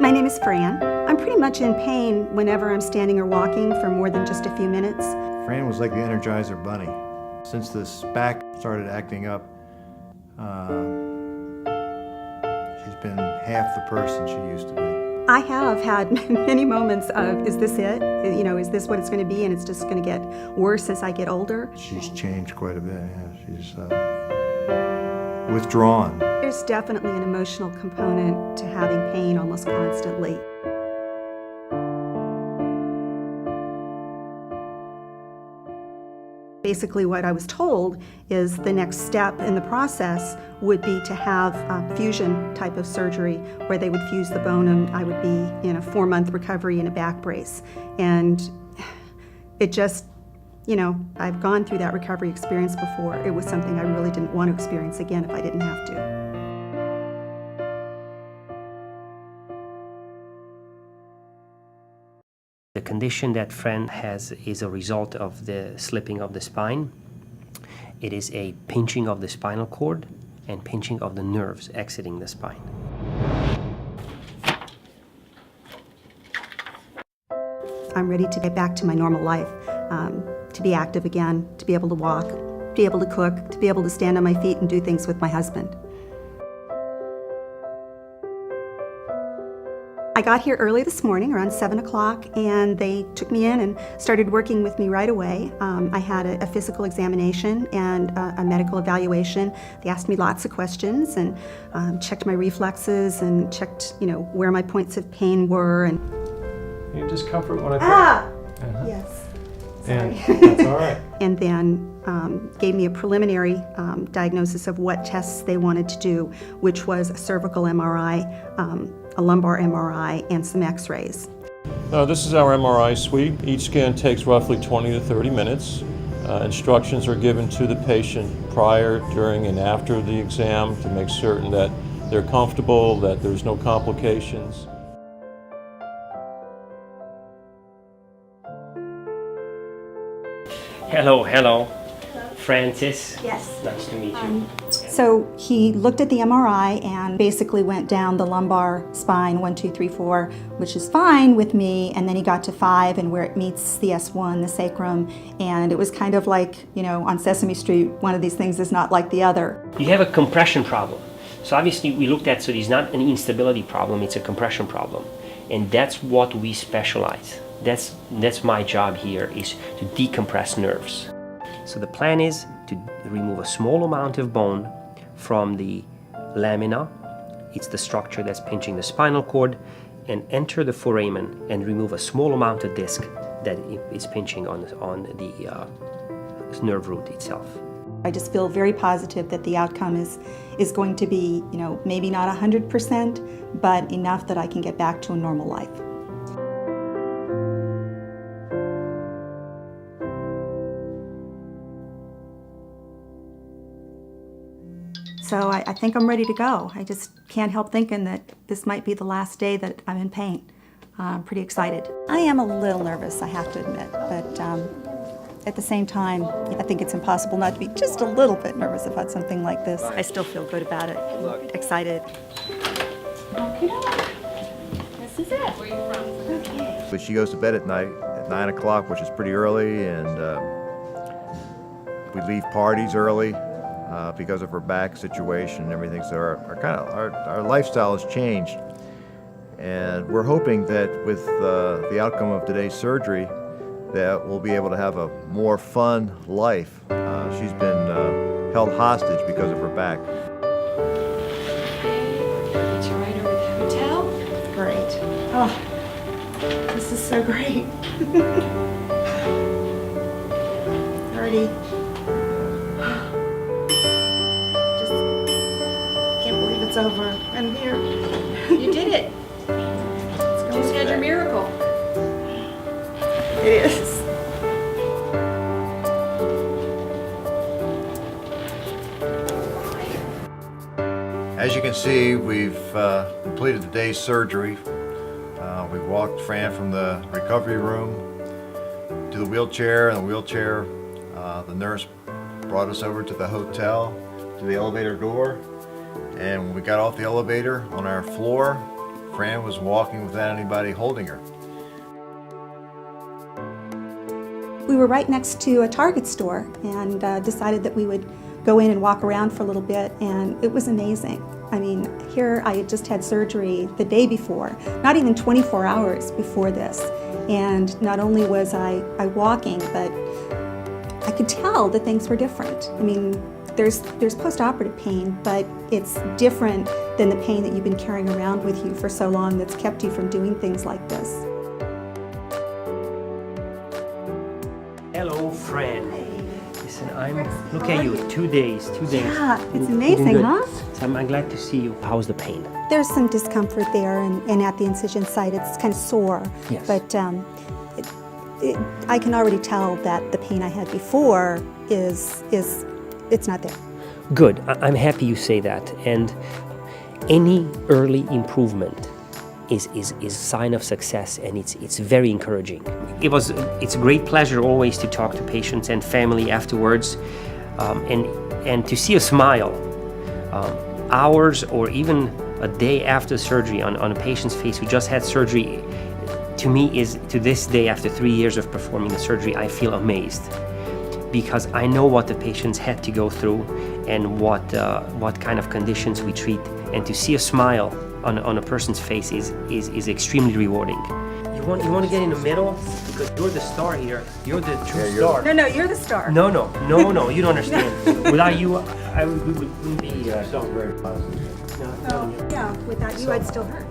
My name is Fran. I'm pretty much in pain whenever I'm standing or walking for more than just a few minutes. Fran was like the Energizer Bunny. Since this back started acting up, she's been half the person she used to be. I have had many moments of, is this it? You know, is this what it's going to be? And it's just going to get worse as I get older. She's changed quite a bit, yeah. She's withdrawn. There's definitely an emotional component to having pain almost constantly. Basically what I was told is the next step in the process would be to have a fusion type of surgery where they would fuse the bone and I would be in a 4-month recovery in a back brace. And it just, you know, I've gone through that recovery experience before. It was something I really didn't want to experience again if I didn't have to. The condition that Fran has is a result of the slipping of the spine. It is a pinching of the spinal cord and pinching of the nerves exiting the spine. I'm ready to get back to my normal life, to be active again, to be able to walk, to be able to cook, to be able to stand on my feet and do things with my husband. I got here early this morning, around 7 o'clock, and they took me in and started working with me right away. I had a physical examination and a medical evaluation. They asked me lots of questions and checked my reflexes and checked, you know, where my points of pain were. And Any discomfort when I put yes. And Sorry. that's all right. And then gave me a preliminary diagnosis of what tests they wanted to do, which was a cervical MRI, a lumbar MRI, and some x-rays. This is our MRI suite. Each scan takes roughly 20 to 30 minutes. Instructions are given to the patient prior, during, and after the exam to make certain that they're comfortable, that there's no complications. Hello. Francis. Yes. Nice to meet you. So he looked at the MRI and basically went down the lumbar spine, 1, 2, 3, 4, which is fine with me, and then he got to 5 and where it meets the S1, the sacrum, and it was kind of like, you know, on Sesame Street, one of these things is not like the other. You have a compression problem. So obviously we looked at, so it's not an instability problem, it's a compression problem. And that's what we specialize. That's my job here, is to decompress nerves. So the plan is to remove a small amount of bone from the lamina, it's the structure that's pinching the spinal cord, and enter the foramen and remove a small amount of disc that is pinching on the nerve root itself. I just feel very positive that the outcome is going to be, you know, maybe not 100%, but enough that I can get back to a normal life. So I think I'm ready to go. I just can't help thinking that this might be the last day that I'm in pain. I'm pretty excited. I am a little nervous, I have to admit, but at the same time, I think it's impossible not to be just a little bit nervous about something like this. I still feel good about it, excited. Okay, this is it. Where are you from? Okay. But she goes to bed at night at 9 o'clock, which is pretty early, and we leave parties early because of her back situation and everything. So our lifestyle has changed, and we're hoping that with the outcome of today's surgery, that we'll be able to have a more fun life. She's been held hostage because of her back. Get you right over the hotel. Great. Oh, this is so great. Already. Just can't believe it's over. I'm here. You did it. You just had your miracle. It is. As you can see, we've completed the day's surgery. We walked Fran from the recovery room to the wheelchair, and the wheelchair, the nurse brought us over to the hotel, to the elevator door. And when we got off the elevator on our floor, Fran was walking without anybody holding her. We were right next to a Target store and decided that we would go in and walk around for a little bit, and it was amazing. I mean, here I had just had surgery the day before, not even 24 hours before this. And not only was I walking, but I could tell that things were different. I mean, there's post-operative pain, but it's different than the pain that you've been carrying around with you for so long that's kept you from doing things like this. Hello, Fran. Listen, look at you, 2 days. Yeah, it's Looking amazing, good. huh? So I'm glad to see you. How's the pain? There's some discomfort there, and at the incision site, it's kind of sore. Yes. But I can already tell that the pain I had before it's not there. Good. I'm happy you say that. And any early improvement is a sign of success, and it's very encouraging. It's a great pleasure always to talk to patients and family afterwards, and to see a smile, hours or even a day after surgery on a patient's face who just had surgery. To me, is to this day, after 3 years of performing the surgery, I feel amazed, because I know what the patients had to go through and what kind of conditions we treat, and to see a smile on a person's face is extremely rewarding. You want to get in the middle, because you're the star here. You're the true star. No, you're the star. No, you don't understand. Without you, we wouldn't be. Sounds very positive. No. Yeah, without you, I'd still hurt.